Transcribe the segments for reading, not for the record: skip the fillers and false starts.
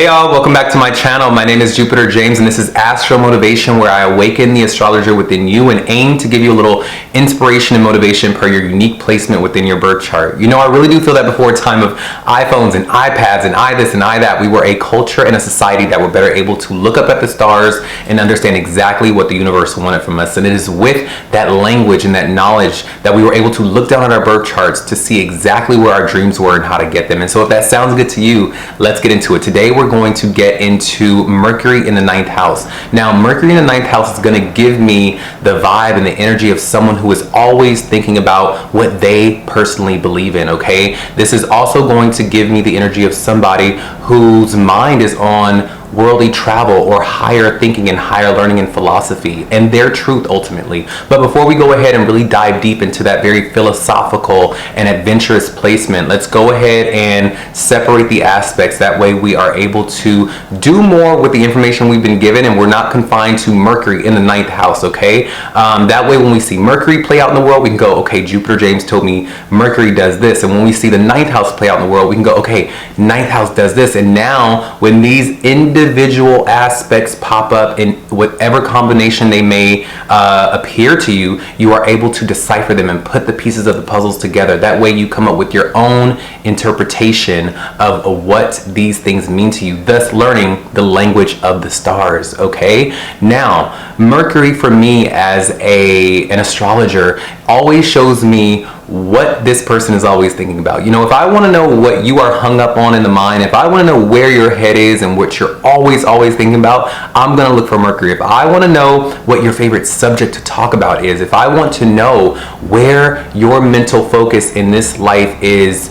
Hey y'all, welcome back to my channel. My name is Jupiter James and this is Astro Motivation, where I awaken the astrologer within you and aim to give you a little inspiration and motivation per your unique placement within your birth chart. You know, I really do feel that before a time of iPhones and iPads and I this and I that, we were a culture and a society that were better able to look up at the stars and understand exactly what the universe wanted from us. And it is with that language and that knowledge that we were able to look down at our birth charts to see exactly where our dreams were and how to get them. And so if that sounds good to you, let's get into it. Today we're going to get into Mercury in the 9th house. Now, Mercury in the 9th house is going to give me the vibe and the energy of someone who is always thinking about what they personally believe in, okay? This is also going to give me the energy of somebody whose mind is on worldly travel or higher thinking and higher learning and philosophy and their truth ultimately. But before we go ahead and really dive deep into that very philosophical and adventurous placement, let's go ahead and separate the aspects. That way we are able to do more with the information we've been given and we're not confined to Mercury in the 9th house, okay? That way when we see Mercury play out in the world, we can go, okay, Jupiter James told me Mercury does this. And when we see the 9th house play out in the world, we can go, okay, 9th house does this. And now when these individual aspects pop up in whatever combination they may appear to you, you are able to decipher them and put the pieces of the puzzles together. That way you come up with your own interpretation of what these things mean to you, thus learning the language of the stars, okay? Now, Mercury for me as an astrologer always shows me what this person is always thinking about. You know, if I want to know what you are hung up on in the mind, if I want to know where your head is and what you're always thinking about, I'm going to look for Mercury. If I want to know what your favorite subject to talk about is, if I want to know where your mental focus in this life is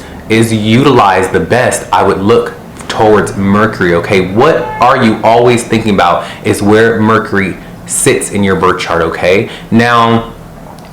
utilized the best, I would look towards Mercury, okay? What are you always thinking about is where Mercury sits in your birth chart, okay? Now,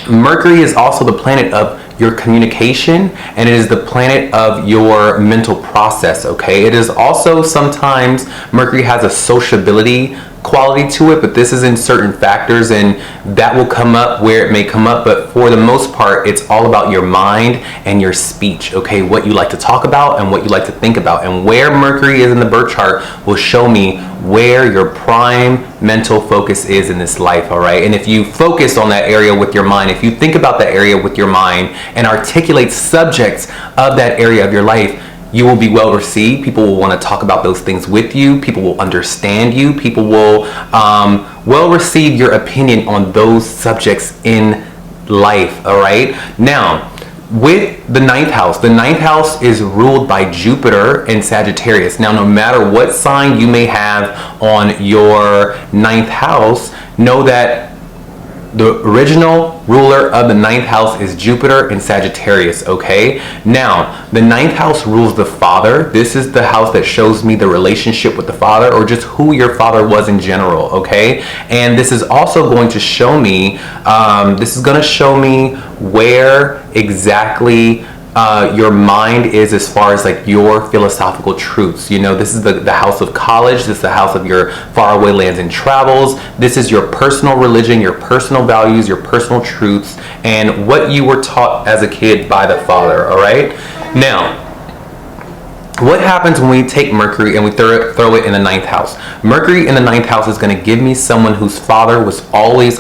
Mercury is also the planet of your communication, and it is the planet of your mental process, okay? It is also sometimes Mercury has a sociability quality to it, but this is in certain factors and that will come up where it may come up, but for the most part it's all about your mind and your speech, okay? What you like to talk about and what you like to think about, and where Mercury is in the birth chart will show me where your prime mental focus is in this life, all right? And if you focus on that area with your mind, if you think about that area with your mind and articulate subjects of that area of your life, you will be well received. People will want to talk about those things with you. People will understand you. People will well receive your opinion on those subjects in life, all right? Now, with the 9th house is ruled by Jupiter and Sagittarius. Now, no matter what sign you may have on your 9th house, know that the original ruler of the 9th house is Jupiter and Sagittarius, okay? Now, the 9th house rules the father. This is the house that shows me the relationship with the father or just who your father was in general, okay? And this is also going to show me, where exactly your mind is as far as like your philosophical truths. You know, this is the house of college. This is the house of your faraway lands and travels. This is your personal religion, your personal values, your personal truths, and what you were taught as a kid by the father, all right? Now, what happens when we take Mercury and we throw it in the 9th house? Mercury in the 9th house is going to give me someone whose father was always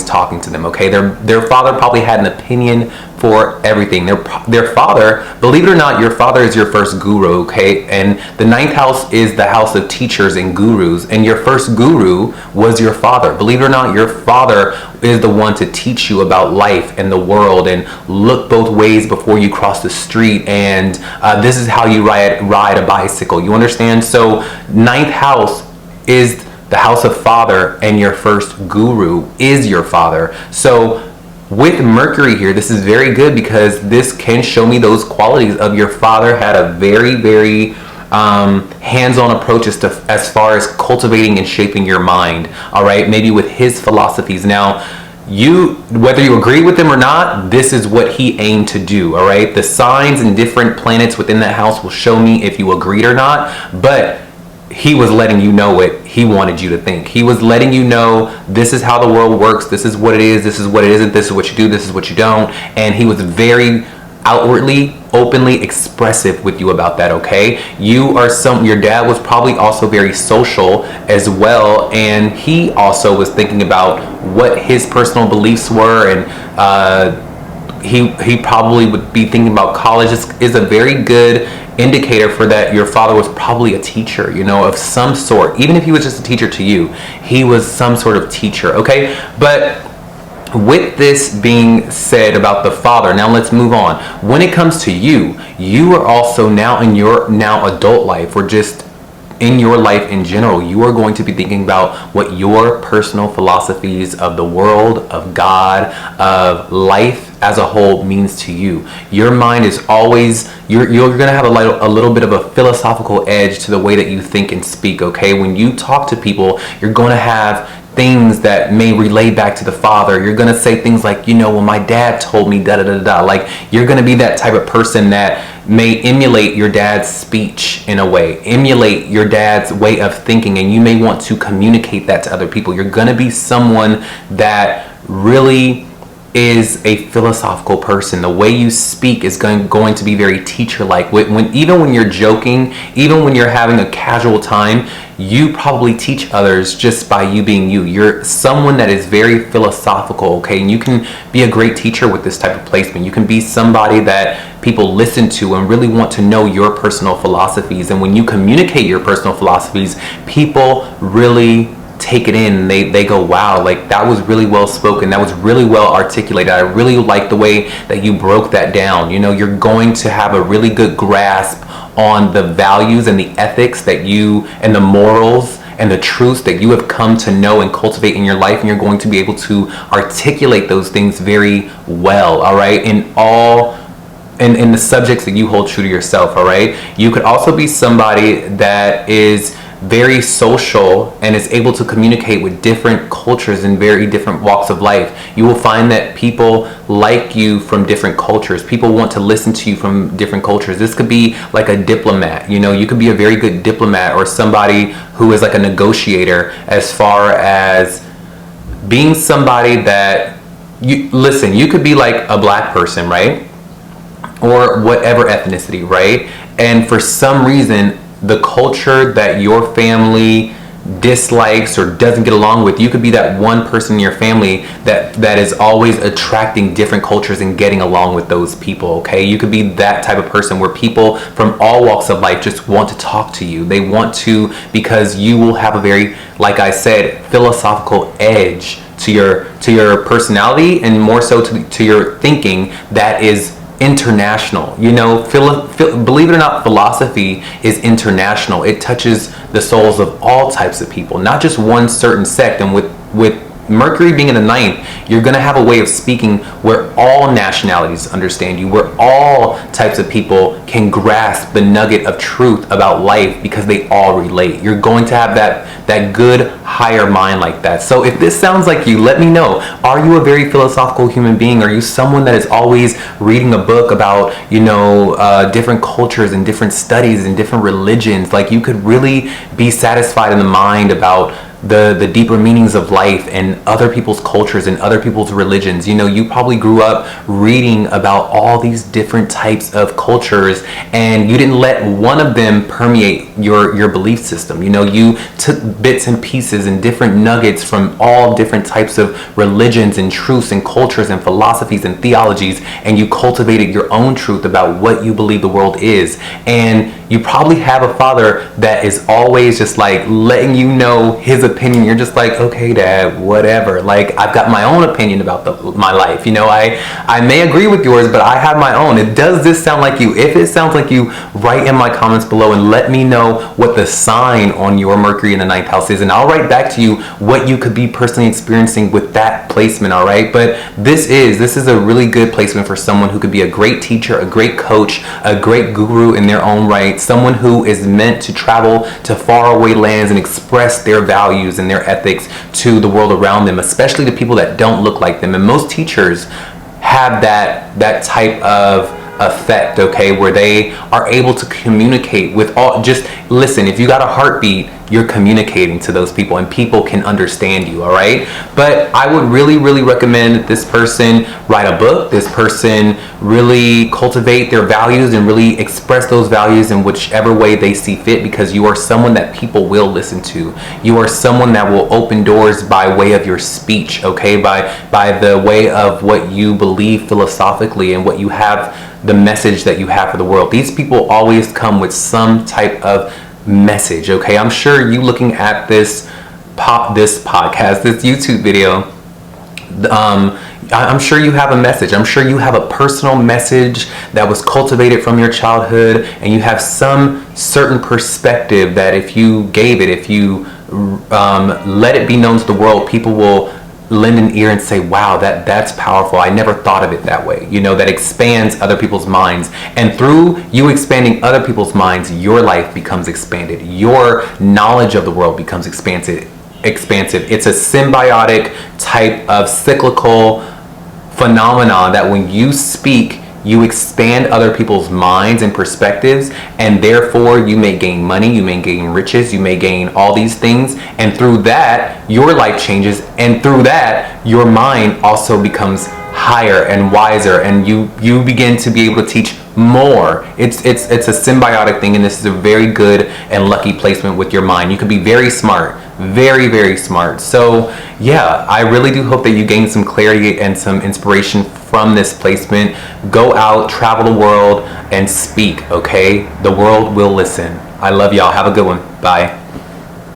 talking to them, okay? Their father probably had an opinion for everything. Their father, believe it or not, your father is your first guru, okay? And the 9th house is the house of teachers and gurus, and your first guru was your father. Believe it or not, your father is the one to teach you about life and the world and look both ways before you cross the street, and this is how you ride a bicycle. You understand? So 9th house is the house of father, and your first guru is your father. So with Mercury here, this is very good because this can show me those qualities of your father had a very hands-on approach as far as cultivating and shaping your mind, all right? Maybe with his philosophies. Now, whether you agree with him or not, this is what he aimed to do, all right? The signs and different planets within that house will show me if you agreed or not, but he was letting you know what he wanted you to think. He was letting you know this is how the world works, this is what it is, this is what it isn't, this is what you do, this is what you don't, and he was very outwardly, openly expressive with you about that, okay? Your dad was probably also very social as well, and he also was thinking about what his personal beliefs were, and he probably would be thinking about college. Is a very good indicator for that. Your father was probably a teacher, of some sort. Even if he was just a teacher to you, he was some sort of teacher, okay? But with this being said about the father, now let's move on. When it comes to you, you are also now in your adult life, or just in your life in general, you are going to be thinking about what your personal philosophies of the world, of God, of life as a whole means to you. Your mind is always, you're going to have a little bit of a philosophical edge to the way that you think and speak, okay? When you talk to people, you're going to have things that may relay back to the father. You're going to say things like, well, my dad told me da da da da. Like, you're going to be that type of person that may emulate your dad's speech in a way, emulate your dad's way of thinking, and you may want to communicate that to other people. You're going to be someone that really is a philosophical person. The way you speak is going to be very teacher-like. Even when you're joking, even when you're having a casual time, you probably teach others just by you being you. You're someone that is very philosophical, okay? And you can be a great teacher with this type of placement. You can be somebody that people listen to and really want to know your personal philosophies. And when you communicate your personal philosophies, people really take it in. They go, wow, like that was really well spoken, that was really well articulated, I really like the way that you broke that down. You're going to have a really good grasp on the values and the ethics that you, and the morals and the truths that you have come to know and cultivate in your life, and you're going to be able to articulate those things very well, all right, in the subjects that you hold true to yourself, all right? You could also be somebody that is very social and is able to communicate with different cultures and very different walks of life. You will find that people like you from different cultures. People want to listen to you from different cultures. This could be like a diplomat. You could be a very good diplomat, or somebody who is like a negotiator, as far as being somebody that you could be like a black person, right? Or whatever ethnicity, right? And for some reason, the culture that your family dislikes or doesn't get along with, you could be that one person in your family that is always attracting different cultures and getting along with those people, okay? You could be that type of person where people from all walks of life just want to talk to you. They want to, because you will have a very, like I said, philosophical edge to your personality, and more so to your thinking that is international. Believe it or not, philosophy is international. It touches the souls of all types of people, not just one certain sect. And with Mercury being in the ninth, you're going to have a way of speaking where all nationalities understand you, where all types of people can grasp the nugget of truth about life, because they all relate. You're going to have that good higher mind like that. So if this sounds like you, let me know. Are you a very philosophical human being? Are you someone that is always reading a book about different cultures and different studies and different religions? Like, you could really be satisfied in the mind about the deeper meanings of life and other people's cultures and other people's religions. You probably grew up reading about all these different types of cultures, and you didn't let one of them permeate your belief system. You took bits and pieces and different nuggets from all different types of religions and truths and cultures and philosophies and theologies, and you cultivated your own truth about what you believe the world is. And you probably have a father that is always just like letting you know his opinion. You're just like, okay, Dad, whatever. Like, I've got my own opinion about my life. I may agree with yours, but I have my own. Does this sound like you? If it sounds like you, write in my comments below and let me know what the sign on your Mercury in the ninth house is, and I'll write back to you what you could be personally experiencing with that placement, all right? But this is a really good placement for someone who could be a great teacher, a great coach, a great guru in their own right, someone who is meant to travel to faraway lands and express their values and their ethics to the world around them, especially to people that don't look like them. And most teachers have that type of effect, okay, where they are able to communicate with all, just listen, if you got a heartbeat, you're communicating to those people and people can understand you, all right? But I would really, really recommend that this person write a book, this person really cultivate their values and really express those values in whichever way they see fit, because you are someone that people will listen to. You are someone that will open doors by way of your speech, okay? By the way of what you believe philosophically and what you have, the message that you have for the world. These people always come with some type of message, okay? I'm sure you looking at this podcast, this YouTube video, I'm sure you have a message. I'm sure you have a personal message that was cultivated from your childhood, and you have some certain perspective that if you gave it, if you let it be known to the world, people will lend an ear and say, wow, that's powerful. I never thought of it that way. You know, that expands other people's minds. And through you expanding other people's minds, your life becomes expanded. Your knowledge of the world becomes expansive. It's a symbiotic type of cyclical phenomenon that when you speak, you expand other people's minds and perspectives, and therefore you may gain money, you may gain riches, you may gain all these things, and through that your life changes, and through that your mind also becomes higher and wiser, and you begin to be able to teach more. It's a symbiotic thing, and this is a very good and lucky placement with your mind. You could be very smart, very, very smart. So yeah, I really do hope that you gain some clarity and some inspiration from this placement. Go out, travel the world, and speak, okay? The world will listen. I love y'all. Have a good one. Bye.